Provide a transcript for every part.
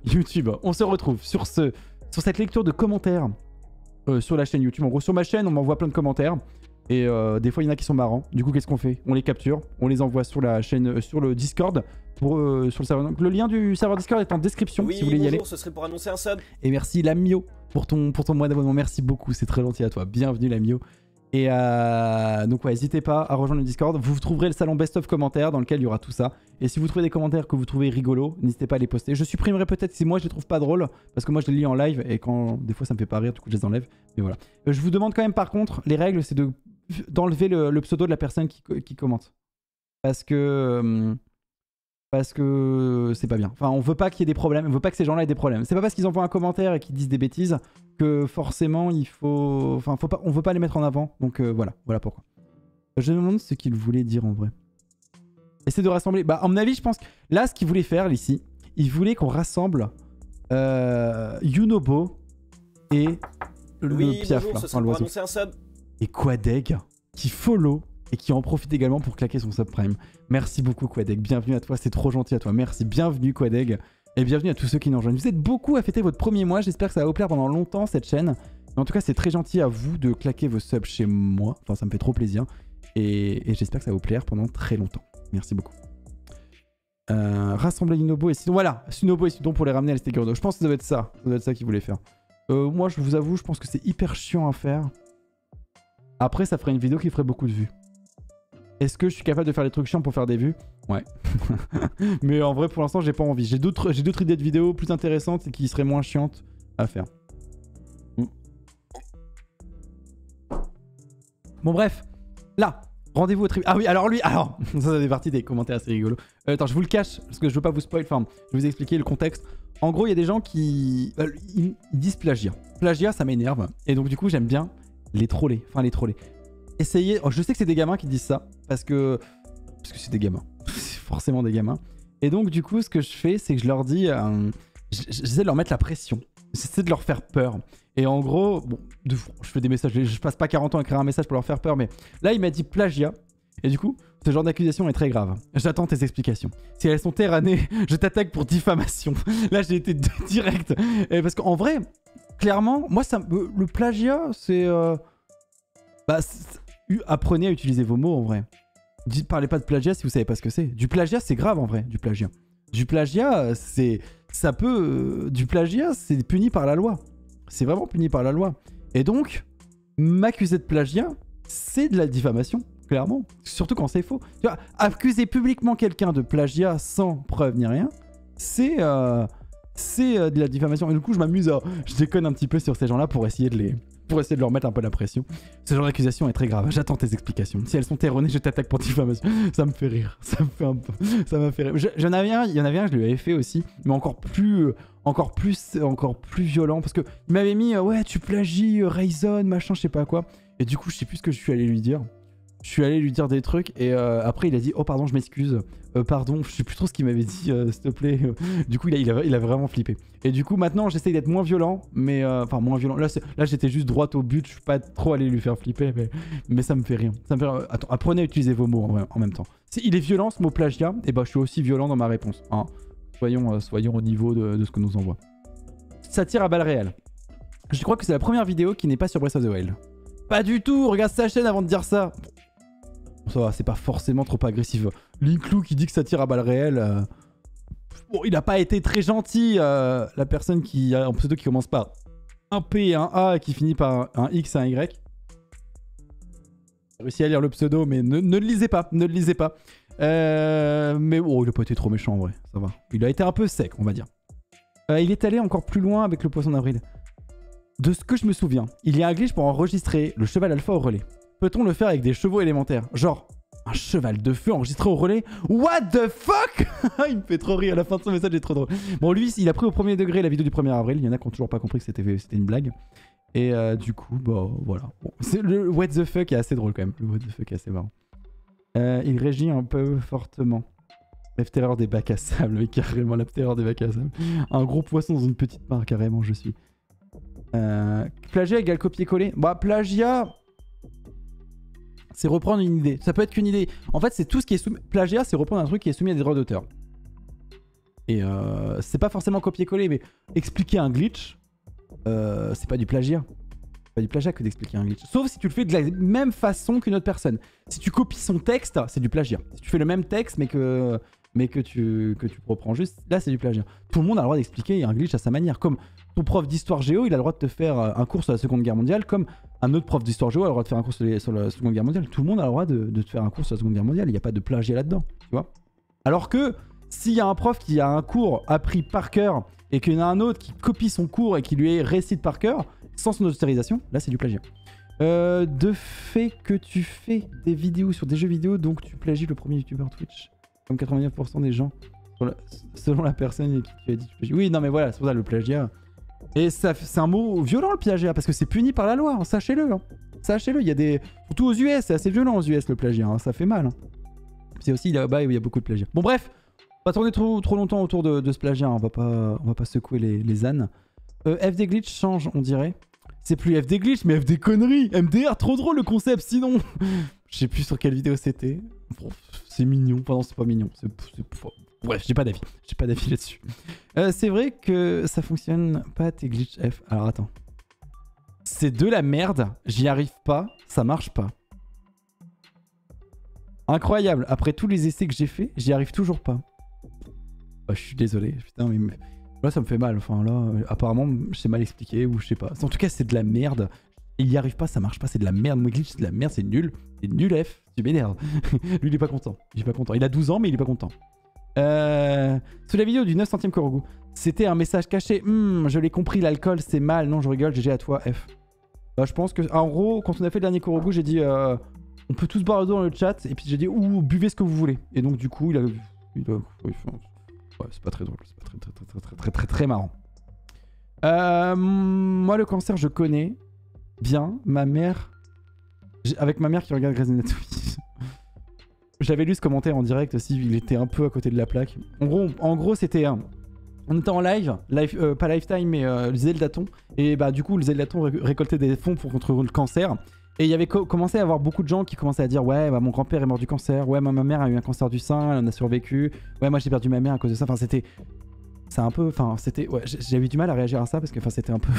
YouTube, on se retrouve sur cette lecture de commentaires sur la chaîne YouTube. En gros, sur ma chaîne, on m'envoie plein de commentaires. Et des fois, il y en a qui sont marrants. Du coup, qu'est-ce qu'on fait? On les capture, on les envoie sur la chaîne, sur le Discord, sur le serveur. Donc, le lien du serveur Discord est en description si vous voulez y aller. Ce serait pour annoncer un sub. Et merci Lamio pour ton mois d'abonnement. Merci beaucoup, c'est très gentil à toi. Bienvenue Lamio. Et donc ouais, n'hésitez pas à rejoindre le Discord. Vous trouverez le salon best of commentaires dans lequel il y aura tout ça. Et si vous trouvez des commentaires que vous trouvez rigolos, n'hésitez pas à les poster. Je supprimerai peut-être si moi je les trouve pas drôles, parce que moi je les lis en live et quand des fois ça me fait pas rire, du coup je les enlève. Mais voilà. Je vous demande quand même par contre, les règles c'est d'enlever le pseudo de la personne qui commente. Parce que c'est pas bien. Enfin, on veut pas qu'il y ait des problèmes, on veut pas que ces gens-là aient des problèmes. C'est pas parce qu'ils envoient un commentaire et qu'ils disent des bêtises que forcément il faut... Enfin, on veut pas les mettre en avant. Donc voilà pourquoi. Je me demande ce qu'il voulait dire en vrai. Essayer de rassembler... Bah, à mon avis, je pense que là, ce qu'il voulait faire ici, il voulait qu'on rassemble Yunobo et le Piaf. Bonjour, là, ce serait pour annoncer un sub. Et Quadeg qui follow et qui en profite également pour claquer son subprime. Merci beaucoup Quadeg, bienvenue à toi, c'est trop gentil à toi, merci, bienvenue Quadeg, et bienvenue à tous ceux qui nous rejoignent. Vous êtes beaucoup à fêter votre premier mois, j'espère que ça va vous plaire pendant longtemps cette chaîne. Mais en tout cas c'est très gentil à vous de claquer vos subs chez moi, enfin ça me fait trop plaisir, et j'espère que ça va vous plaire pendant très longtemps. Merci beaucoup. Rassembler Yunobo et Sidon, voilà, Yunobo et Sidon pour les ramener à l'Estegurdo. Je pense que ça doit être ça qu'il voulait faire. Moi je vous avoue, je pense que c'est hyper chiant à faire. Après ça ferait une vidéo qui ferait beaucoup de vues. Est-ce que je suis capable de faire des trucs chiants pour faire des vues? Ouais. Mais en vrai, pour l'instant, j'ai pas envie. J'ai d'autres idées de vidéos plus intéressantes et qui seraient moins chiantes à faire. Bon, bref. Là, rendez-vous au tribunal. Ah oui, alors lui, ça fait partie des commentaires assez rigolos. Attends, je vous le cache parce que je veux pas vous spoil. Enfin, je vais vous expliquer le contexte. En gros, il y a des gens qui ils disent plagiat. Plagiat, ça m'énerve. Et donc, du coup, j'aime bien les troller. Enfin, les troller. Essayez. Oh, je sais que c'est des gamins qui disent ça parce que c'est des gamins. C'est forcément des gamins. Et donc du coup ce que je fais c'est que je leur dis j'essaie de leur mettre la pression. J'essaie de leur faire peur. Et en gros, bon, je fais des messages, je passe pas 40 ans à écrire un message pour leur faire peur, mais là il m'a dit plagiat. Et du coup, ce genre d'accusation est très grave. J'attends tes explications. Si elles sont erronées, je t'attaque pour diffamation. Là j'ai été direct. Parce qu'en vrai, clairement, moi le plagiat c'est... apprenez à utiliser vos mots en vrai. Parlez pas de plagiat si vous savez pas ce que c'est. Du plagiat, c'est grave en vrai, du plagiat. Du plagiat, c'est puni par la loi. C'est vraiment puni par la loi. Et donc, m'accuser de plagiat, c'est de la diffamation, clairement. Surtout quand c'est faux. Tu vois, accuser publiquement quelqu'un de plagiat sans preuve ni rien, c'est de la diffamation. Et du coup, je déconne un petit peu sur ces gens-là pour essayer de leur mettre un peu la pression. Ce genre d'accusation est très grave. J'attends tes explications. Si elles sont erronées, je t'attaque pour diffamation. Ça me fait rire. Ça m'a fait rire. Il y en avait un, je lui avais fait aussi, mais encore plus violent parce que il m'avait mis ouais, tu plagies Rayzon, machin, je sais pas quoi. Et du coup, je sais plus ce que je suis allé lui dire. Je suis allé lui dire des trucs et après il a dit oh pardon, je m'excuse. Pardon, je sais plus trop ce qu'il m'avait dit, s'il te plaît. Du coup, il a vraiment flippé. Et du coup, maintenant, j'essaye d'être moins violent, mais enfin moins violent. Là, j'étais juste droit au but. Je suis pas trop allé lui faire flipper, mais ça me fait rire. Ça me fait... Attends, apprenez à utiliser vos mots en même temps. Si il est violent ce mot plagiat, et bah je suis aussi violent dans ma réponse. Hein. Soyons au niveau de ce que nous envoie. Ça tire à balles réelles. Je crois que c'est la première vidéo qui n'est pas sur Breath of the Wild. Pas du tout. Regarde sa chaîne avant de dire ça. Ça va, c'est pas forcément trop agressif. Linclou qui dit que ça tire à balles réelles. Bon, il a pas été très gentil, la personne qui a un pseudo qui commence par un P et un A et qui finit par un X et un Y. J'ai réussi à lire le pseudo, mais ne le lisez pas, ne le lisez pas. Mais oh, il a pas été trop méchant en vrai, ça va. Il a été un peu sec, on va dire. Il est allé encore plus loin avec le poisson d'avril. De ce que je me souviens, il y a un glitch pour enregistrer le cheval alpha au relais. Peut-on le faire avec des chevaux élémentaires? Genre, un cheval de feu enregistré au relais? What the fuck? Il me fait trop rire, à la fin de son message est trop drôle. Bon, lui, il a pris au premier degré la vidéo du 1er avril. Il y en a qui n'ont toujours pas compris que c'était une blague. Et du coup, bah voilà. Bon, le what the fuck est assez drôle quand même. Le what the fuck est assez marrant. Il régit un peu fortement. La terreur des bacs à sable, mais carrément la terreur des bacs à sable. Un gros poisson dans une petite mare, carrément, je suis. Plagiat égale copier-coller. Bah, plagiat... c'est reprendre une idée. Ça peut être qu'une idée. En fait, c'est tout ce qui est soumis... Plagiat, c'est reprendre un truc qui est soumis à des droits d'auteur. Et c'est pas forcément copier-coller, mais expliquer un glitch, c'est pas du plagiat. C'est pas du plagiat que d'expliquer un glitch. Sauf si tu le fais de la même façon qu'une autre personne. Si tu copies son texte, c'est du plagiat. Si tu fais le même texte, mais que tu reprends juste, là c'est du plagiat. Tout le monde a le droit d'expliquer un glitch à sa manière. Comme ton prof d'histoire géo, il a le droit de te faire un cours sur la Seconde Guerre mondiale, comme un autre prof d'histoire géo a le droit de faire un cours sur la Seconde Guerre mondiale. Tout le monde a le droit de te faire un cours sur la Seconde Guerre mondiale. Il n'y a pas de plagiat là-dedans, tu vois. Alors que s'il y a un prof qui a un cours appris par cœur et qu'il y en a un autre qui copie son cours et qui lui récite par cœur, sans son autorisation, là c'est du plagiat. De fait que tu fais des vidéos sur des jeux vidéo, donc tu plagies le premier youtubeur Twitch. Comme 99% des gens, selon la personne à qui tu as dit tu plagies. Oui, non mais voilà, c'est pour ça le plagiat. Et c'est un mot violent le plagiat, parce que c'est puni par la loi, hein, sachez-le. Hein. Sachez-le, il y a des... Surtout aux US, c'est assez violent aux US le plagiat, hein, ça fait mal. Hein. C'est aussi là-bas où il y a beaucoup de plagiat. Bon bref, on va tourner trop longtemps autour de ce plagiat, hein. on va pas secouer les ânes. FD Glitch change, on dirait. C'est plus FD Glitch, mais FD conneries. MDR, trop drôle le concept, sinon. Je sais plus sur quelle vidéo c'était. Bon, c'est mignon. Enfin non, c'est pas mignon. Bref, j'ai pas d'avis. J'ai pas d'avis là-dessus. C'est vrai que ça fonctionne pas tes glitch F. Alors attends. C'est de la merde. J'y arrive pas. Ça marche pas. Incroyable. Après tous les essais que j'ai fait, j'y arrive toujours pas. Bah, je suis désolé. Putain, mais là, ça me fait mal. Enfin, là, apparemment, je sais mal expliquer ou je sais pas. En tout cas, c'est de la merde. Il y arrive pas, ça marche pas. C'est de la merde. Moi, glitch, c'est de la merde. C'est nul. C'est nul F. Tu m'énerves. Lui, il est pas content. Il est pas content. Il a 12 ans, mais il est pas content. Sous la vidéo du 900ème Korogu, c'était un message caché. Je l'ai compris, l'alcool, c'est mal. Non, je rigole. GG à toi, F. Bah, je pense que, en gros, quand on a fait le dernier Korogu, j'ai dit on peut tous boire le dos dans le chat. Et puis j'ai dit buvez ce que vous voulez. Et donc, du coup, ouais, c'est pas très drôle. C'est pas très marrant. Moi, le cancer, je connais bien. Ma mère. Avec ma mère qui regarde Grey's Anatomy. J'avais lu ce commentaire en direct aussi. Il était un peu à côté de la plaque. En gros c'était. On était en live pas Lifetime, mais le Zeldaton. Et bah, du coup, le Zeldaton récoltait des fonds pour contre le cancer. Et il y avait commencé à avoir beaucoup de gens qui commençaient à dire ouais, bah, mon grand-père est mort du cancer. Ouais, ma mère a eu un cancer du sein, elle en a survécu. Ouais, moi j'ai perdu ma mère à cause de ça. Enfin, c'était. C'est un peu. Enfin, c'était. Ouais, j'avais du mal à réagir à ça parce que c'était un peu.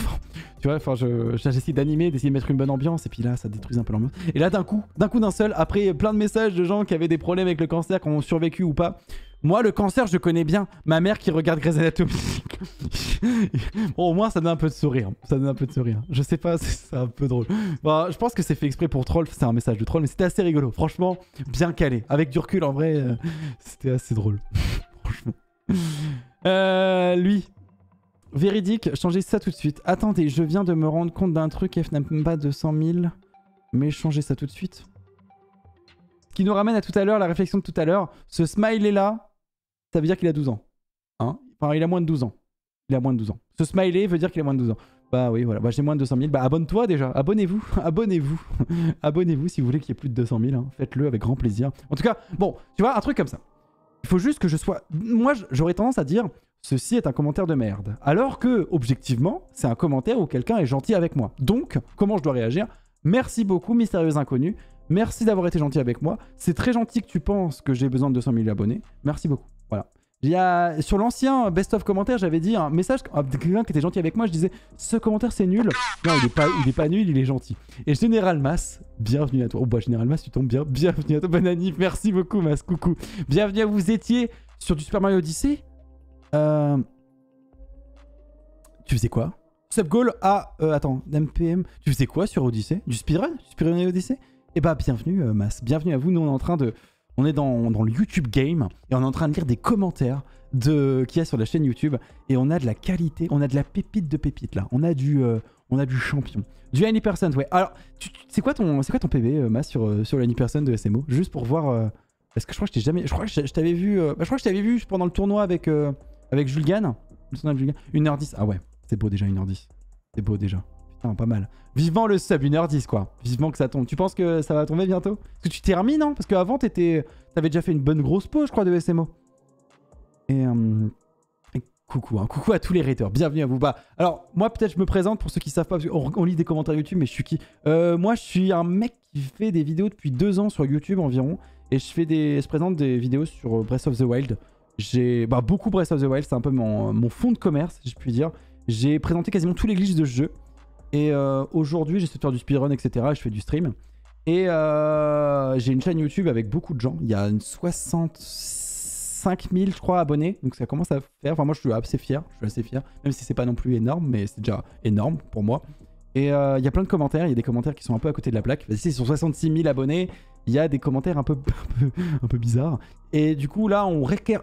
Tu vois, enfin, j'essayais d'animer, d'essayer de mettre une bonne ambiance. Et puis là, ça détruisait un peu l'ambiance. Et là, d'un coup d'un seul, après plein de messages de gens qui avaient des problèmes avec le cancer, qui ont survécu ou pas. Moi, le cancer, je connais bien. Ma mère qui regarde Grey's Anatomy. Bon, au moins, ça donne un peu de sourire. Ça donne un peu de sourire. Je sais pas, c'est un peu drôle. Bon, je pense que c'est fait exprès pour troll. C'est un message de troll, mais c'était assez rigolo. Franchement, bien calé. Avec du recul, en vrai, c'était assez drôle. Franchement. Lui. Véridique, changez ça tout de suite. Attendez, je viens de me rendre compte d'un truc. F n'a même pas 200 000. Mais changez ça tout de suite. Ce qui nous ramène à tout à l'heure, la réflexion de tout à l'heure. Ce smiley là, ça veut dire qu'il a 12 ans. Hein, enfin, il a moins de 12 ans. Il a moins de 12 ans. Ce smiley veut dire qu'il a moins de 12 ans. Bah oui, voilà. Bah, j'ai moins de 200 000. Bah abonne-toi déjà. Abonnez-vous. Abonnez-vous. Abonnez-vous si vous voulez qu'il y ait plus de 200 000. Hein. Faites-le avec grand plaisir. En tout cas, bon, tu vois, un truc comme ça. Il faut juste que je sois... Moi, j'aurais tendance à dire ceci est un commentaire de merde. Alors que, objectivement, c'est un commentaire où quelqu'un est gentil avec moi. Donc, comment je dois réagir? Merci beaucoup, Mystérieux Inconnu. Merci d'avoir été gentil avec moi. C'est très gentil que tu penses que j'ai besoin de 200 000 abonnés. Merci beaucoup. Voilà. Sur l'ancien best-of commentaire, j'avais dit un message à quelqu'un qui était gentil avec moi. Je disais, ce commentaire, c'est nul. Non, il est pas nul, il est gentil. Et Général Mas, bienvenue à toi. Oh bah, Général Mas, tu tombes bien. Bienvenue à toi, bonne année. Merci beaucoup, Mas. Coucou. Bienvenue à vous. Vous étiez sur du Super Mario Odyssey. Tu faisais quoi? Subgoal attends, MPM. Tu faisais quoi sur Odyssey? Du speedrun? Du speedrun Odyssey? Eh bah, bienvenue, Mas. Bienvenue à vous. Nous, on est en train de... On est dans le YouTube Game et on est en train de lire des commentaires qu'il y a sur la chaîne YouTube et on a de la qualité, on a de la pépite de pépite là. On a du champion. Du Anypercent, ouais. Alors, c'est quoi ton PB, Mas, sur l'Anypercent de SMO? Juste pour voir... parce que je crois que je t'ai jamais... Je crois que je t'avais vu... je crois que je t'avais vu pendant le tournoi avec Julgan. 1h10. Ah ouais, c'est beau déjà, 1h10. C'est beau déjà. Putain, pas mal. Vivement le sub, 1h10 quoi. Vivement que ça tombe. Tu penses que ça va tomber bientôt? Parce que tu termines, hein? Parce qu'avant, t'avais déjà fait une bonne grosse pause, je crois, de SMO. Et coucou, hein. Coucou à tous les raiders. Bienvenue à vous. Bah, alors, moi, peut-être je me présente pour ceux qui savent pas, parce qu'on lit des commentaires YouTube, mais je suis qui? Moi, je suis un mec qui fait des vidéos depuis 2 ans sur YouTube environ. Et je présente des vidéos sur Breath of the Wild. j'ai beaucoup Breath of the Wild, c'est un peu mon fond de commerce, si je puis dire. J'ai présenté quasiment tous les glitches de ce jeu. Et aujourd'hui, j'essaie de faire du speedrun, etc. Je fais du stream. Et j'ai une chaîne YouTube avec beaucoup de gens. Il y a 65 000, je crois, abonnés. Donc ça commence à faire. Enfin, moi, je suis assez fier. Même si c'est pas non plus énorme, mais c'est déjà énorme pour moi. Et il y a plein de commentaires. Il y a des commentaires qui sont un peu à côté de la plaque. Ici, ils sont 66 000 abonnés. Il y a des commentaires un peu bizarres. Et du coup, là,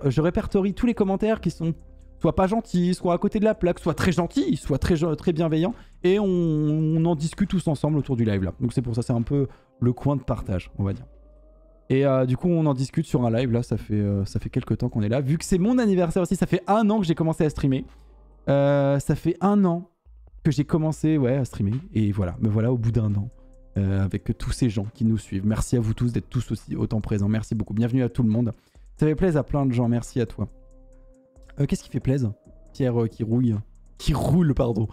je répertorie tous les commentaires qui sont soit pas gentils, soit à côté de la plaque, soit très gentils, soit très bienveillants. Et on en discute tous ensemble autour du live là. Donc c'est pour ça, c'est un peu le coin de partage, on va dire. Et du coup, on en discute sur un live là. Ça fait quelques temps qu'on est là. Vu que c'est mon anniversaire aussi, ça fait 1 an que j'ai commencé à streamer. Ça fait 1 an que j'ai commencé à streamer. Et voilà, me voilà au bout d'1 an. Avec tous ces gens qui nous suivent. Merci à vous tous d'être tous autant présents. Merci beaucoup. Bienvenue à tout le monde. Ça fait plaisir à plein de gens. Merci à toi. Qu'est-ce qui fait plaisir? Pierre qui rouille. Qui roule, pardon.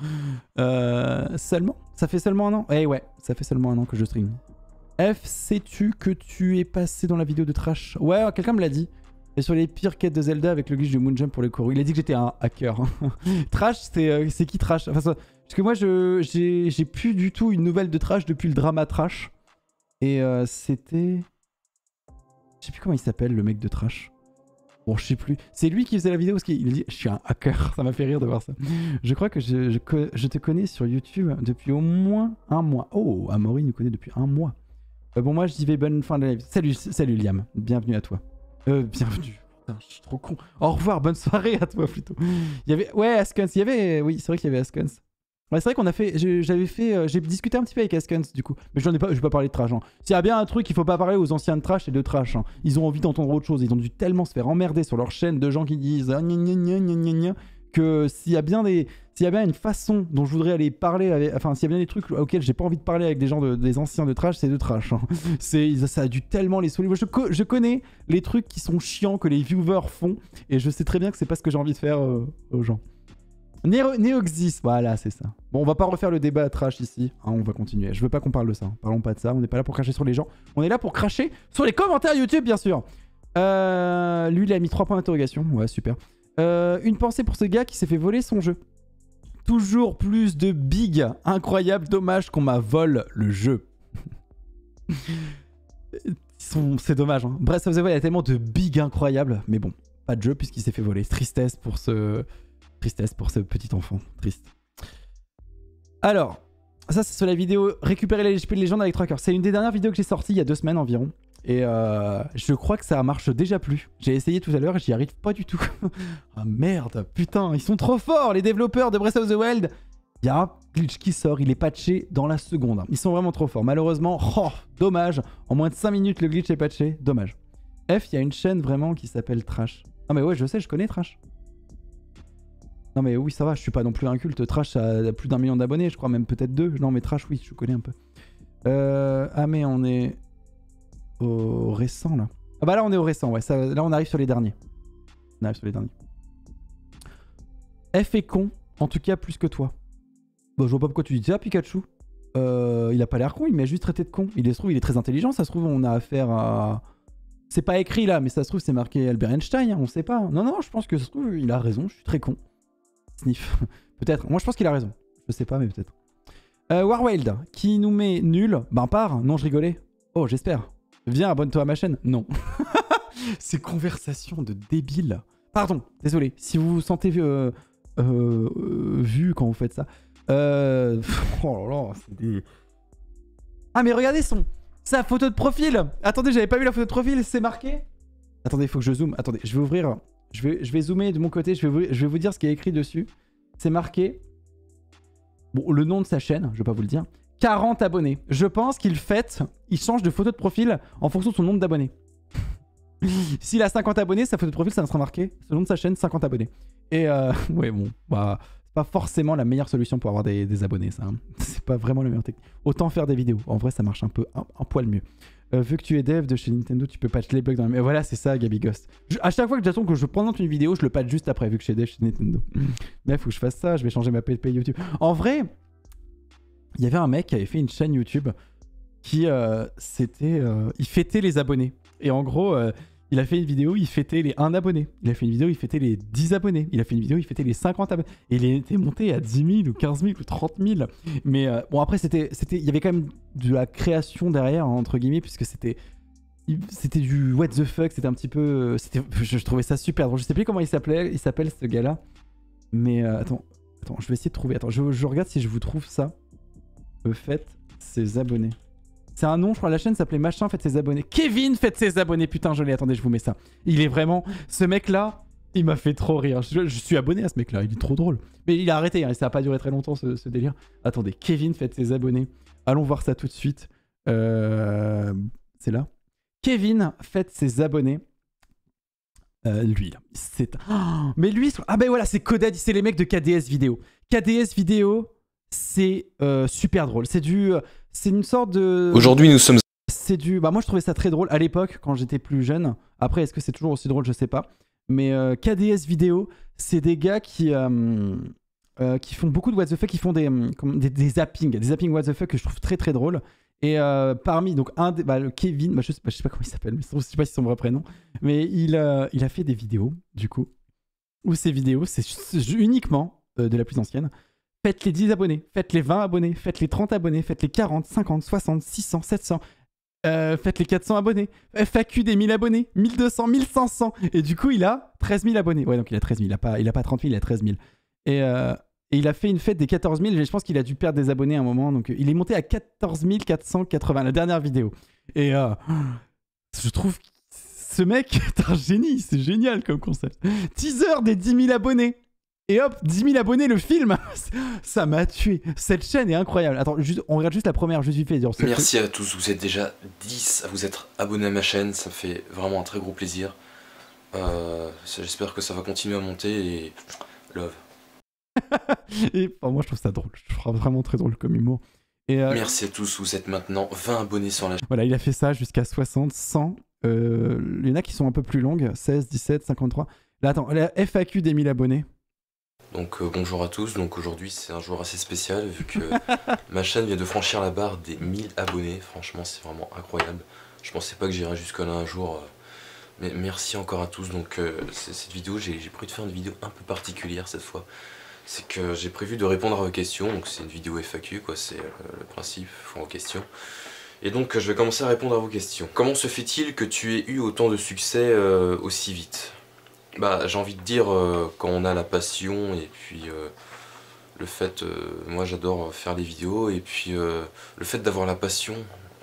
Seulement? Ça fait seulement 1 an? Eh ouais, ça fait seulement 1 an que je stream. F, sais-tu que tu es passé dans la vidéo de Trash? Ouais, quelqu'un me l'a dit. Et sur les pires quêtes de Zelda avec le glitch de Moonjump pour les Koro. Il a dit que j'étais un hacker. Trash, c'est qui Trash? Enfin, parce que moi, j'ai plus du tout une nouvelle de Trash depuis le drama Trash. Et c'était... Je sais plus comment il s'appelle, le mec de Trash. Bon, je sais plus. C'est lui qui faisait la vidéo parce qu'il dit « Je suis un hacker ». Ça m'a fait rire de voir ça. Je crois que je te connais sur YouTube depuis au moins 1 mois. Oh, Amaury nous connaît depuis 1 mois. Bon, moi, je dis bonne fin de live. Salut Liam. Bienvenue à toi. Bienvenue. Putain, je suis trop con. Au revoir, bonne soirée à toi plutôt. Il y avait... Ouais, Askens. Il y avait... Oui, c'est vrai qu'il y avait Askens. Ouais, c'est vrai qu'on a fait... J'ai discuté un petit peu avec Askens du coup. Mais je vais pas parler de Trash. Hein. S'il y a bien un truc, il faut pas parler aux anciens de Trash et de Trash. Hein. Ils ont envie d'entendre autre chose. Ils ont dû tellement se faire emmerder sur leur chaîne de gens qui disent gna gna gna gna gna gna, que s'il y a bien une façon dont je voudrais aller parler, enfin s'il y a bien des trucs auxquels j'ai pas envie de parler avec des gens des anciens de Trash, c'est de Trash. Hein. Ça a dû tellement les saouler. Je connais les trucs qui sont chiants que les viewers font et je sais très bien que c'est pas ce que j'ai envie de faire aux gens. Neoxys, voilà, c'est ça. Bon, on va pas refaire le débat Trash ici. Hein, on va continuer. Je veux pas qu'on parle de ça. Parlons pas de ça. On n'est pas là pour cracher sur les gens. On est là pour cracher sur les commentaires YouTube, bien sûr. Lui, il a mis 3 points d'interrogation. Ouais, super. Une pensée pour ce gars qui s'est fait voler son jeu. Toujours plus de big. Incroyable. Dommage qu'on m'a volé le jeu. C'est dommage. Hein. Breath of the Wild, il y a tellement de big incroyables. Mais bon, pas de jeu puisqu'il s'est fait voler. Tristesse pour ce petit enfant. Triste. Alors, ça c'est sur la vidéo Récupérer les HP de légende avec Tracker. C'est une des dernières vidéos que j'ai sorties il y a 2 semaines environ. Et je crois que ça marche déjà plus. J'ai essayé tout à l'heure et j'y arrive pas du tout. Ah merde, putain, ils sont trop forts les développeurs de Breath of the Wild. Il y a un glitch qui sort, il est patché dans la seconde. Ils sont vraiment trop forts. Malheureusement, dommage. En moins de 5 minutes, le glitch est patché. Dommage. F, il y a une chaîne vraiment qui s'appelle Trash. Ah mais ouais, je sais, je connais Trash. Non mais oui, ça va, je suis pas non plus un culte. Trash a plus d'1 million d'abonnés, je crois même peut-être 2. Non mais Trash, oui, je connais un peu. Ah mais on est au récent là. Ah bah là on est au récent, ouais. Là on arrive sur les derniers. F est con, en tout cas plus que toi. Bah je vois pas pourquoi tu dis ça, Pikachu. Il a pas l'air con, il m'a juste traité de con. Il se trouve, il est très intelligent, ça se trouve on a affaire à... C'est pas écrit là, mais ça se trouve c'est marqué Albert Einstein, hein, on sait pas. Non, je pense que ça se trouve il a raison, je suis très con. Sniff. Peut-être. Moi, je pense qu'il a raison. Je sais pas, mais peut-être. Warwild, qui nous met nul. Ben, part. Non, je rigolais. Oh, j'espère. Viens, abonne-toi à ma chaîne. Non. Ces conversations de débiles. Pardon, désolé. Si vous vous sentez vu quand vous faites ça. Oh là là, c'est des... Ah, mais regardez sa photo de profil. Attendez, j'avais pas vu la photo de profil. C'est marqué. Attendez, il faut que je zoome. Attendez, je vais ouvrir... Je vais zoomer de mon côté, je vais vous dire ce qui est écrit dessus. C'est marqué, bon, le nom de sa chaîne, je vais pas vous le dire, 40 abonnés. Je pense qu'il change de photo de profil en fonction de son nombre d'abonnés. S'il a 50 abonnés, sa photo de profil, ça sera marqué, le nom de sa chaîne, 50 abonnés. Et ouais, bon, bah, c'est pas forcément la meilleure solution pour avoir des abonnés, ça. Hein. C'est pas vraiment la meilleure technique. Autant faire des vidéos. En vrai, ça marche un poil mieux. Vu que tu es dev de chez Nintendo, tu peux patch les bugs dans les... Voilà, c'est ça, Gabi Ghost. À chaque fois que j'attends que je présente une vidéo, je le patch juste après, vu que je suis dev chez Nintendo. Mais il faut que je fasse ça, je vais changer ma PLP YouTube. En vrai, il y avait un mec qui avait fait une chaîne YouTube qui, il fêtait les abonnés. Et en gros, il a fait une vidéo, il fêtait les 1 abonné. Il a fait une vidéo, il fêtait les 10 abonnés. Il a fait une vidéo, il fêtait les 50 abonnés. Et il était monté à 10 000 ou 15 000 ou 30 000. Mais bon, après, il y avait quand même de la création derrière, hein, entre guillemets, puisque c'était du what the fuck. C'était un petit peu... je trouvais ça super drôle. Je sais plus comment il s'appelle ce gars-là. Mais attends, je vais essayer de trouver. Attends, je regarde si je vous trouve ça. Faites ses abonnés. C'est un nom, je crois, la chaîne s'appelait machin, faites ses abonnés. Kevin, faites ses abonnés. Putain, je l'ai, attendez, je vous mets ça. Il est vraiment... Ce mec-là, il m'a fait trop rire. Je suis abonné à ce mec-là, il est trop drôle. Mais il a arrêté, hein, et ça a pas duré très longtemps, ce délire. Attendez, Kevin, faites ses abonnés. Allons voir ça tout de suite. C'est là. Kevin, faites ses abonnés. Lui, là. C'est... Oh, mais lui... Ah ben voilà, c'est Codad, c'est les mecs de KDS Vidéo. KDS Vidéo, c'est super drôle. C'est une sorte de... Aujourd'hui, nous sommes... C'est du... Bah moi, je trouvais ça très drôle à l'époque, quand j'étais plus jeune. Après, est-ce que c'est toujours aussi drôle? Je sais pas. Mais KDS Vidéo, c'est des gars qui font beaucoup de what the fuck, qui font des zappings what the fuck que je trouve très très drôle. Et parmi, donc, le Kevin, je sais pas comment il s'appelle, mais je sais pas si c'est son vrai prénom. Mais il a fait des vidéos, du coup, où ces vidéos, c'est uniquement de la plus ancienne. Faites les 10 abonnés, faites les 20 abonnés, faites les 30 abonnés, faites les 40, 50, 60, 600, 700, faites les 400 abonnés, FAQ des 1000 abonnés, 1200, 1500. Et du coup, il a 13 000 abonnés. Ouais, donc il a 13 000, il a pas 30 000, il a 13 000. Et il a fait une fête des 14 000, et je pense qu'il a dû perdre des abonnés à un moment. Donc il est monté à 14 480, la dernière vidéo. Et je trouve que ce mec est un génie, c'est génial comme concept. Teaser des 10 000 abonnés. Et hop, 10 000 abonnés, le film. Ça m'a tué. Cette chaîne est incroyable. Attends, on regarde juste la première, juste vite fait. Merci à tous, vous êtes déjà 10 à vous être abonnés à ma chaîne. Ça me fait vraiment un très gros plaisir. J'espère que ça va continuer à monter et... Love. Et moi, je trouve ça drôle. Je trouve vraiment très drôle comme humour. Et, merci à tous, vous êtes maintenant 20 abonnés sur la chaîne. Voilà, il a fait ça jusqu'à 60, 100. Il y en a qui sont un peu plus longues. 16, 17, 53. Là, attends, la FAQ des 1000 abonnés. Donc bonjour à tous, donc aujourd'hui c'est un jour assez spécial vu que ma chaîne vient de franchir la barre des 1000 abonnés, franchement c'est vraiment incroyable. Je pensais pas que j'irais jusque là un jour, mais merci encore à tous. Donc cette vidéo, j'ai prévu de faire une vidéo un peu particulière cette fois. C'est que j'ai prévu de répondre à vos questions, donc c'est une vidéo FAQ quoi, c'est le principe, font vos questions. Et donc je vais commencer à répondre à vos questions. Comment se fait-il que tu aies eu autant de succès aussi vite ? Bah, j'ai envie de dire, quand on a la passion et puis le fait, moi j'adore faire des vidéos et puis le fait d'avoir la passion,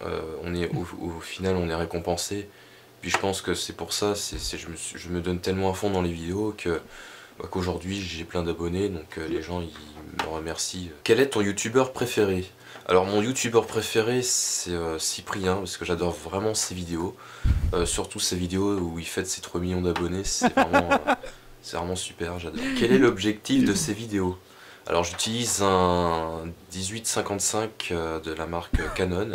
au final on est récompensé. Puis je pense que c'est pour ça, je me donne tellement à fond dans les vidéos qu'aujourd'hui j'ai plein d'abonnés, donc les gens ils me remercient. Quel est ton youtubeur préféré ? Alors mon youtubeur préféré c'est Cyprien, parce que j'adore vraiment ses vidéos. Surtout ces vidéos où il fête ses 3 millions d'abonnés, c'est vraiment super, j'adore. Quel est l'objectif de ces vidéos? Alors j'utilise un 1855 de la marque Canon,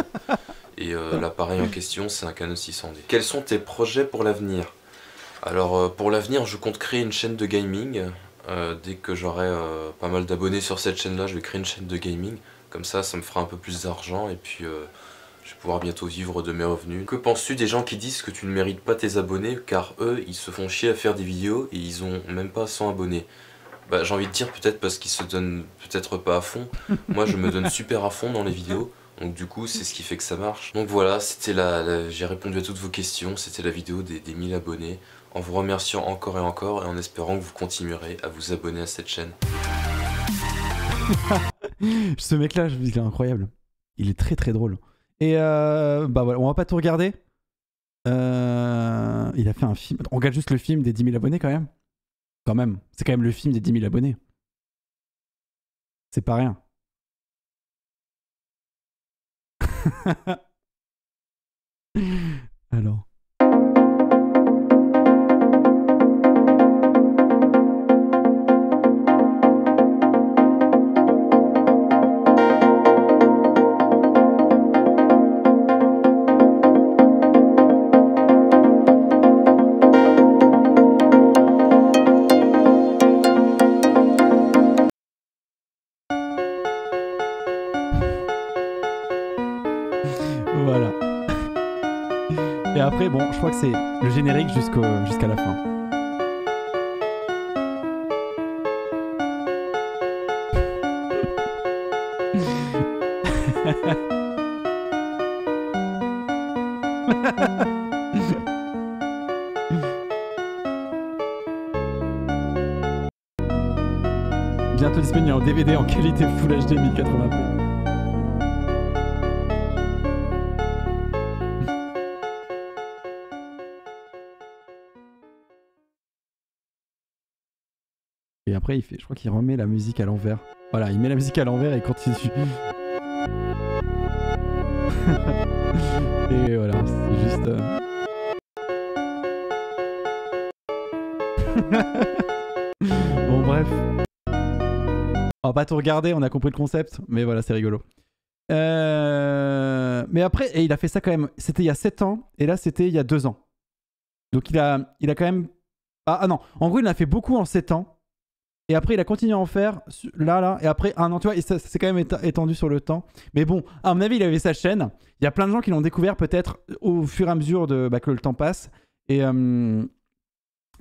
et l'appareil en question c'est un Canon 600D. Quels sont tes projets pour l'avenir? Alors pour l'avenir je compte créer une chaîne de gaming. Dès que j'aurai pas mal d'abonnés sur cette chaîne là, je vais créer une chaîne de gaming. Comme ça me fera un peu plus d'argent et puis... je vais pouvoir bientôt vivre de mes revenus. Que penses-tu des gens qui disent que tu ne mérites pas tes abonnés car eux, ils se font chier à faire des vidéos et ils ont même pas 100 abonnés? Bah j'ai envie de dire peut-être parce qu'ils se donnent peut-être pas à fond. Moi je me donne super à fond dans les vidéos. Donc du coup c'est ce qui fait que ça marche. Donc voilà, c'était j'ai répondu à toutes vos questions. C'était la vidéo des 1000 abonnés. En vous remerciant encore et en espérant que vous continuerez à vous abonner à cette chaîne. Ce mec là, il est incroyable. Il est très très drôle. Et bah voilà, on va pas tout regarder. Il a fait un film. On regarde juste le film des 10 000 abonnés quand même. Quand même. C'est quand même le film des 10 000 abonnés. C'est pas rien. Alors. Voilà. Et après, après, bon, je crois que c'est le générique jusqu'à la fin. Bientôt disponible en DVD en qualité Full HD 1080p. Et après, je crois qu'il remet la musique à l'envers. Voilà, il met la musique à l'envers et continue. Et voilà, c'est juste... Bon, bref. On va pas tout regarder, on a compris le concept, mais voilà, c'est rigolo. Mais après, et il a fait ça quand même, c'était il y a 7 ans, et là c'était il y a 2 ans. Donc il a quand même... Ah non, en gros il en a fait beaucoup en 7 ans. Et après, il a continué à en faire là, et après 1 an, tu vois, et ça s'est quand même étendu sur le temps. Mais bon, à mon avis, il avait sa chaîne. Il y a plein de gens qui l'ont découvert peut-être au fur et à mesure que le temps passe. Et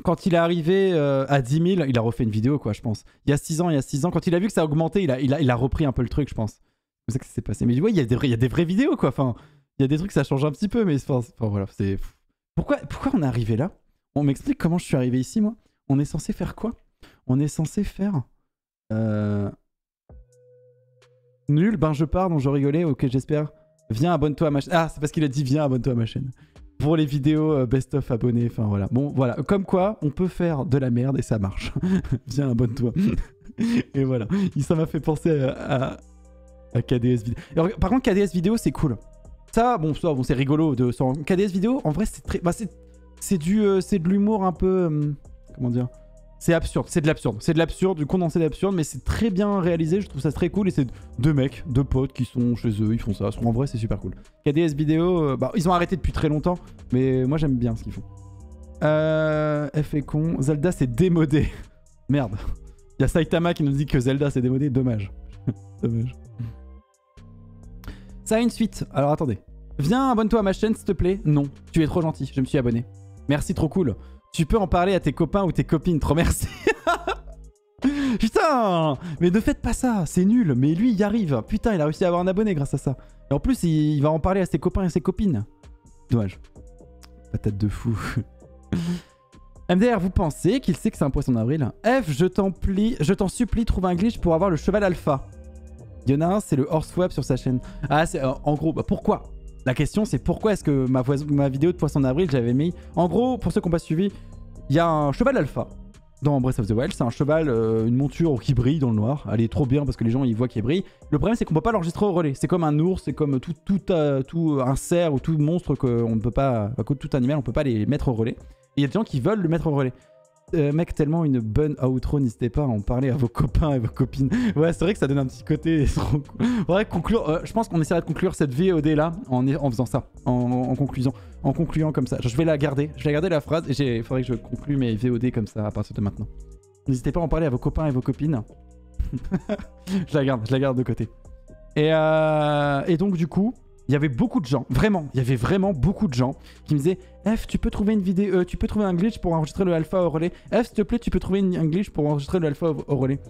quand il est arrivé à 10 000, il a refait une vidéo, quoi, je pense. Il y a 6 ans, quand il a vu que ça a augmenté, il a repris un peu le truc, je pense. C'est ça que ça s'est passé. Mais ouais, il y a des vraies vidéos, quoi. Enfin, il y a des trucs, ça change un petit peu, mais enfin voilà, c'est... Pourquoi on est arrivé là? On m'explique comment je suis arrivé ici, moi? On est censé faire quoi? On est censé faire... Nul, ben je pars, donc je rigolais, ok j'espère. Viens, abonne-toi à ma chaîne. Ah, c'est parce qu'il a dit viens, abonne-toi à ma chaîne. Pour les vidéos best-of abonnés, enfin voilà. Bon, voilà, comme quoi, on peut faire de la merde et ça marche. Viens, abonne-toi. Et voilà, ça m'a fait penser à KDS Vidéo. Alors, par contre, KDS Vidéo, c'est cool. Ça, bon c'est rigolo. KDS Vidéo, en vrai, c'est très... Bah, c'est de l'humour un peu... comment dire? C'est absurde, c'est de l'absurde, du condensé d'absurde, mais c'est très bien réalisé, je trouve ça très cool, et c'est 2 mecs, 2 potes qui sont chez eux, ils font ça, en vrai c'est super cool. KDS Vidéo, bah, ils ont arrêté depuis très longtemps, mais moi j'aime bien ce qu'ils font. F est con, Zelda c'est démodé. Merde, il y a Saitama qui nous dit que Zelda c'est démodé, dommage. Dommage. Ça a une suite, alors attendez. Viens, abonne-toi à ma chaîne s'il te plaît. Non, tu es trop gentil, je me suis abonné. Merci, trop cool. Tu peux en parler à tes copains ou tes copines, trop merci. Putain, mais ne faites pas ça, c'est nul. Mais lui, il y arrive. Putain, il a réussi à avoir un abonné grâce à ça. Et en plus, il va en parler à ses copains et ses copines. Dommage. Patate de fou. MDR, vous pensez qu'il sait que c'est un poisson d'avril? F, je t'en supplie, trouve un glitch pour avoir le cheval alpha. Il y en a un, c'est le horsewap sur sa chaîne. Ah, c'est en gros, bah, pourquoi? La question, c'est pourquoi est-ce que ma vidéo de poisson d'avril, j'avais mis... En gros, pour ceux qui n'ont pas suivi, il y a un cheval alpha dans Breath of the Wild. C'est un cheval, une monture qui brille dans le noir. Elle est trop bien parce que les gens, ils voient qu'il brille. Le problème, c'est qu'on peut pas l'enregistrer au relais. C'est comme un ours, c'est comme tout un cerf ou tout monstre qu'on ne peut pas... Tout animal, on peut pas les mettre au relais. Et il y a des gens qui veulent le mettre au relais. Mec, tellement une bonne outro, n'hésitez pas à en parler à vos copains et vos copines. Ouais, c'est vrai que ça donne un petit côté trop cool. Faudrait conclure, je pense qu'on essaiera de conclure cette VOD là en faisant ça, en concluant comme ça. Je vais la garder la phrase et il faudrait que je conclue mes VOD comme ça à partir de maintenant. N'hésitez pas à en parler à vos copains et vos copines. je la garde de côté. Et donc du coup, il y avait beaucoup de gens, il y avait vraiment beaucoup de gens qui me disaient F, tu peux trouver une vidéo, tu peux trouver un glitch pour enregistrer le alpha au relais. F, s'il te plaît, tu peux trouver un glitch pour enregistrer le alpha au relais.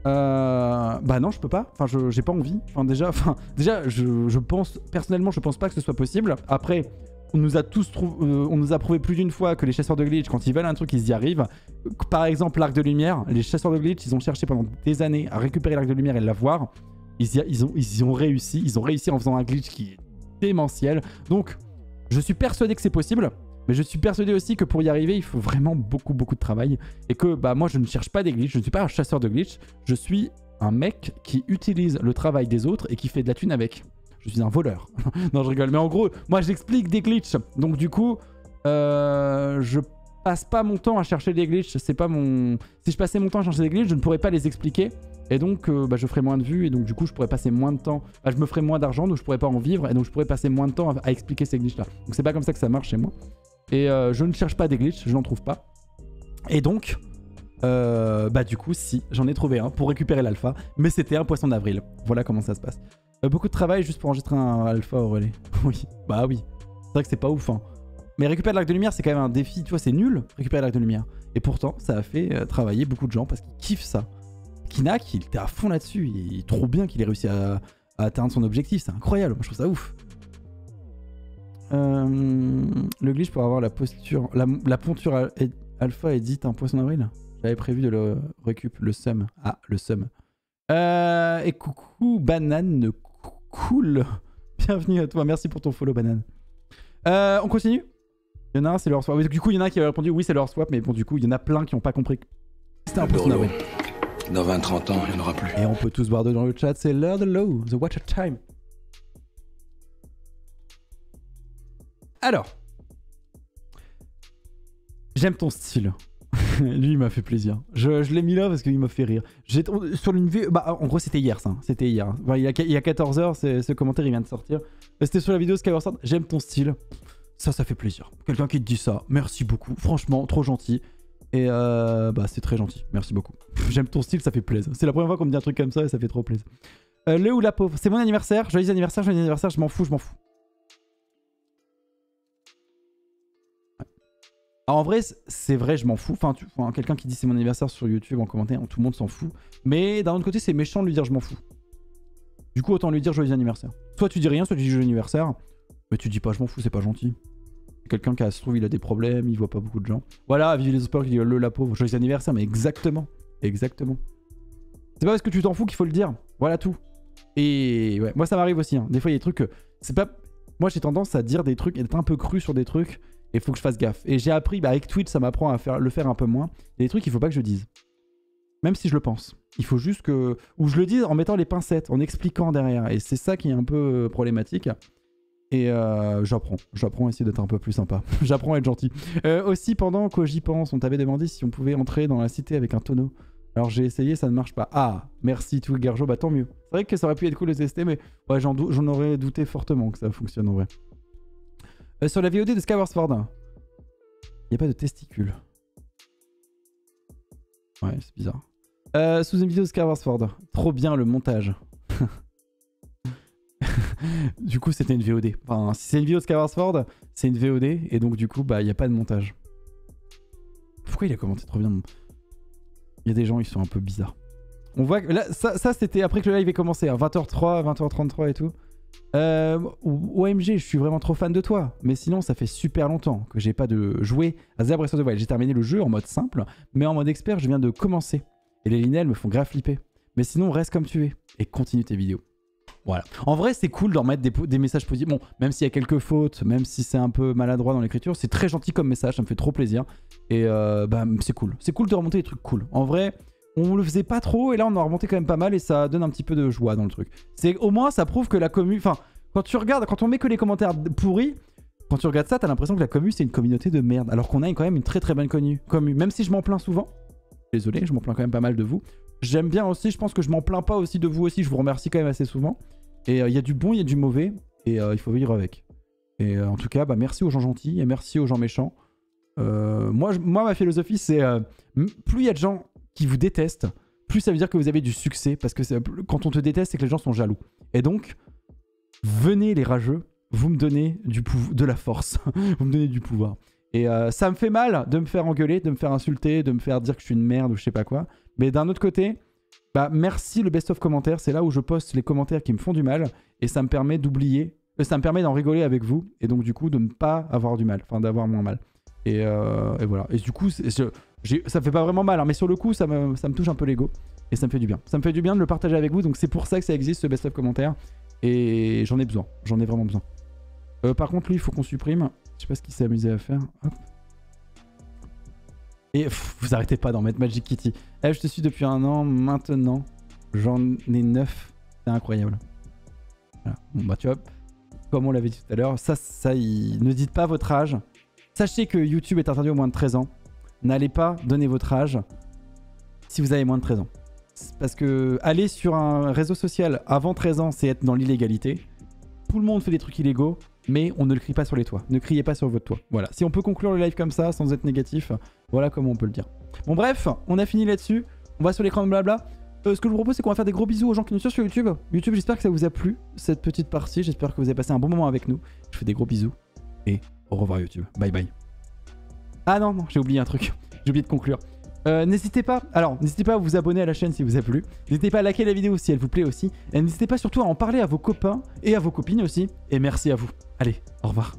Bah non, je peux pas. Enfin, j'ai pas envie. Déjà, je pense personnellement, je pense pas que ce soit possible. Après, on nous a prouvé plus d'une fois que les chasseurs de glitch, quand ils veulent un truc, ils y arrivent. Par exemple, l'arc de lumière. Les chasseurs de glitch, ils ont cherché pendant des années à récupérer l'arc de lumière et l'avoir. Ils ont réussi en faisant un glitch qui est démentiel. Donc, je suis persuadé que c'est possible, mais je suis persuadé aussi que pour y arriver, il faut vraiment beaucoup de travail. Et que bah, moi, je ne cherche pas des glitches, je ne suis pas un chasseur de glitch, je suis un mec qui utilise le travail des autres et qui fait de la thune avec. Je suis un voleur. Non, je rigole. Mais en gros, moi, j'explique des glitches. Donc, du coup, je passe pas mon temps à chercher des glitches. C'est pas mon... Si je passais mon temps à chercher des glitches, je ne pourrais pas les expliquer. Et donc, bah, je ferais moins de vues. Et donc, du coup, je pourrais passer moins de temps. Bah, je me ferais moins d'argent, donc je pourrais pas en vivre. Et donc, je pourrais passer moins de temps à expliquer ces glitches-là. Donc, c'est pas comme ça que ça marche chez moi. Et je ne cherche pas des glitches, je n'en trouve pas. Et donc, bah, du coup, si, j'en ai trouvé un pour récupérer l'alpha. Mais c'était un poisson d'avril. Voilà comment ça se passe. Beaucoup de travail juste pour enregistrer un alpha au relais. Oui, bah oui. C'est vrai que c'est pas ouf, hein. Mais récupérer de l'arc de lumière, c'est quand même un défi. Tu vois, c'est nul, récupérer de l'arc de lumière. Et pourtant, ça a fait travailler beaucoup de gens parce qu'ils kiffent ça. Kinak, il était à fond là-dessus. Il est trop bien qu'il ait réussi à atteindre son objectif. C'est incroyable. Moi, je trouve ça ouf. Le glitch pour avoir la posture... La ponture alpha édite un poisson d'avril. J'avais prévu de le récup. Le seum. Ah, le seum. Et coucou, banane cool. Bienvenue à toi. Merci pour ton follow, banane. On continue. Il y en a un, c'est le hors-swap. Du coup, il y en a un qui avait répondu oui, c'est le hors-swap. Mais bon, du coup, il y en a plein qui n'ont pas compris. C'était un poisson d'avril. Dans 20-30 ans, il n'y en aura plus. Et on peut tous boire dans le chat. C'est l'heure de l'eau. The Watcher Time. Alors. J'aime ton style. Lui, il m'a fait plaisir. Je l'ai mis là parce qu'il m'a fait rire. Sur une vidéo... Bah, en gros, c'était hier, ça. C'était hier. Enfin, il y a 14h, ce commentaire, il vient de sortir. C'était sur la vidéo Skyward Sword. J'aime ton style. Ça fait plaisir. Quelqu'un qui te dit ça, merci beaucoup. Franchement, trop gentil. Et bah, c'est très gentil. Merci beaucoup. J'aime ton style, ça fait plaisir. C'est la première fois qu'on me dit un truc comme ça et ça fait trop plaisir. Le ou la pauvre. C'est mon anniversaire. Joyeux anniversaire, je m'en fous, je m'en fous. Alors en vrai, c'est vrai, je m'en fous. Enfin, quelqu'un qui dit c'est mon anniversaire sur YouTube en commentaire, tout le monde s'en fout. Mais d'un autre côté, c'est méchant de lui dire je m'en fous. Du coup, autant lui dire joyeux anniversaire. Soit tu dis rien, soit tu dis joyeux anniversaire. Mais tu dis pas je m'en fous, c'est pas gentil. Quelqu'un qui se trouve, il a des problèmes, il voit pas beaucoup de gens. Voilà, vive les espoirs qui dit le la pauvre, joyeux anniversaire, mais exactement. Exactement. C'est pas parce que tu t'en fous qu'il faut le dire. Voilà tout. Et ouais, moi ça m'arrive aussi. Hein. Des fois, il y a des trucs. C'est pas. Moi, j'ai tendance à dire des trucs et d'être un peu cru sur des trucs. Et il faut que je fasse gaffe. Et j'ai appris, bah, avec Twitch, ça m'apprend à le faire un peu moins. Il y a des trucs qu'il faut pas que je dise. Même si je le pense. Il faut juste que... Ou je le dise en mettant les pincettes, en expliquant derrière. Et c'est ça qui est un peu problématique. Et j'apprends. J'apprends à essayer d'être un peu plus sympa. J'apprends à être gentil. Aussi, pendant que j'y pense, on t'avait demandé si on pouvait entrer dans la cité avec un tonneau. Alors j'ai essayé, ça ne marche pas. Ah, merci tout Garjo, bah tant mieux. C'est vrai que ça aurait pu être cool de tester, mais ouais, j'en aurais douté fortement que ça fonctionne en vrai. Sur la VOD de Skyward Sword, il n'y a pas de testicules. Ouais, c'est bizarre. Sous une vidéo de Skyward Sword, trop bien le montage. Du coup, c'était une VOD. Enfin, si c'est une vidéo de Skyward Sword, c'est une VOD, et donc du coup, bah, il n'y a pas de montage. Pourquoi il a commenté trop bien? Il y a des gens, ils sont un peu bizarres. On voit que là, ça c'était après que le live ait commencé, hein, 20h03, 20h33 et tout. OMG, je suis vraiment trop fan de toi. Mais sinon, ça fait super longtemps que j'ai pas joué à Zelda Breath of the Wild. J'ai terminé le jeu en mode simple, mais en mode expert, je viens de commencer. Et les linéales me font grave flipper. Mais sinon, reste comme tu es et continue tes vidéos. Voilà. En vrai, c'est cool d'en mettre des messages positifs. Bon, même s'il y a quelques fautes, même si c'est un peu maladroit dans l'écriture, c'est très gentil comme message, ça me fait trop plaisir. Et bah, c'est cool. C'est cool de remonter des trucs cool. En vrai, on le faisait pas trop et là, on en a remonté quand même pas mal et ça donne un petit peu de joie dans le truc. Au moins, ça prouve que la commu... Enfin, quand tu regardes, quand on met que les commentaires pourris, quand tu regardes ça, t'as l'impression que la commu, c'est une communauté de merde. Alors qu'on a quand même une très très bonne commu. Même si je m'en plains souvent. Désolé, je m'en plains quand même pas mal de vous. J'aime bien aussi, je pense que je m'en plains pas aussi de vous aussi. Je vous remercie quand même assez souvent. Et il y a du bon, il y a du mauvais. Et il faut vivre avec. Et en tout cas, bah, merci aux gens gentils et merci aux gens méchants. Moi, ma philosophie, c'est plus il y a de gens qui vous détestent, plus ça veut dire que vous avez du succès. Parce que quand on te déteste, c'est que les gens sont jaloux. Et donc, venez les rageux, vous me donnez de la force. Vous me donnez du pouvoir. Et ça me fait mal de me faire engueuler, de me faire insulter, de me faire dire que je suis une merde ou je sais pas quoi. Mais d'un autre côté, bah merci le best-of commentaires. C'est là où je poste les commentaires qui me font du mal. Et ça me permet d'oublier, ça me permet d'en rigoler avec vous. Et donc du coup, de ne pas avoir du mal, enfin d'avoir moins mal. Et voilà. Et du coup, ça me fait pas vraiment mal, hein, mais sur le coup, ça me touche un peu l'ego. Et ça me fait du bien. Ça me fait du bien de le partager avec vous. Donc c'est pour ça que ça existe, ce best-of commentaires. Et j'en ai besoin. J'en ai vraiment besoin. Par contre, lui, il faut qu'on supprime. Je sais pas ce qu'il s'est amusé à faire. Hop. Et vous arrêtez pas d'en mettre Magic Kitty. Eh, je te suis depuis 1 an. Maintenant, j'en ai 9. C'est incroyable. Voilà. Bon, bah, tu vois, comme on l'avait dit tout à l'heure, ne dites pas votre âge. Sachez que YouTube est interdit aux moins de 13 ans. N'allez pas donner votre âge si vous avez moins de 13 ans. Parce que aller sur un réseau social avant 13 ans, c'est être dans l'illégalité. Tout le monde fait des trucs illégaux, mais on ne le crie pas sur les toits. Ne criez pas sur votre toit. Voilà. Si on peut conclure le live comme ça, sans être négatif, voilà comment on peut le dire. Bon bref, on a fini là-dessus. On va sur l'écran de blabla. Ce que je vous propose, c'est qu'on va faire des gros bisous aux gens qui nous suivent sur YouTube. YouTube, j'espère que ça vous a plu, cette petite partie. J'espère que vous avez passé un bon moment avec nous. Je fais des gros bisous et Au revoir YouTube. Bye bye. Ah non, j'ai oublié un truc. J'ai oublié de conclure. N'hésitez pas à vous abonner à la chaîne si vous a plu. N'hésitez pas à liker la vidéo si elle vous plaît aussi. Et n'hésitez pas surtout à en parler à vos copains et à vos copines aussi. Et merci à vous. Allez, au revoir.